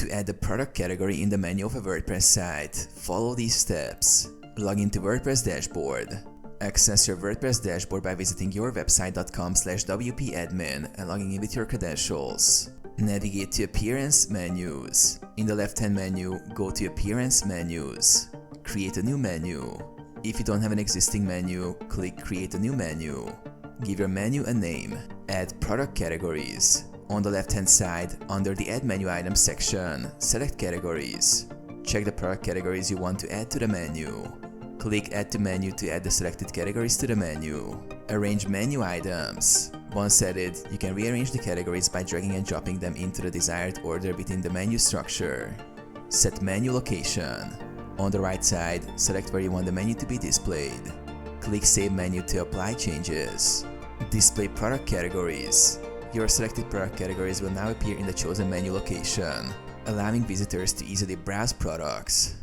To add the product category in the menu of a WordPress site, follow these steps. Log into WordPress dashboard. Access your WordPress dashboard by visiting yourwebsite.com/wp-admin and logging in with your credentials. Navigate to Appearance Menus. In the left-hand menu, go to Appearance Menus. Create a new menu. If you don't have an existing menu, click Create a new menu. Give your menu a name. Add product categories. On the left-hand side, under the Add Menu Items section, select Categories. Check the product categories you want to add to the menu. Click Add to Menu to add the selected categories to the menu. Arrange menu items. Once added, you can rearrange the categories by dragging and dropping them into the desired order within the menu structure. Set menu location. On the right side, select where you want the menu to be displayed. Click Save Menu to apply changes. Display product categories. Your selected product categories will now appear in the chosen menu location, allowing visitors to easily browse products.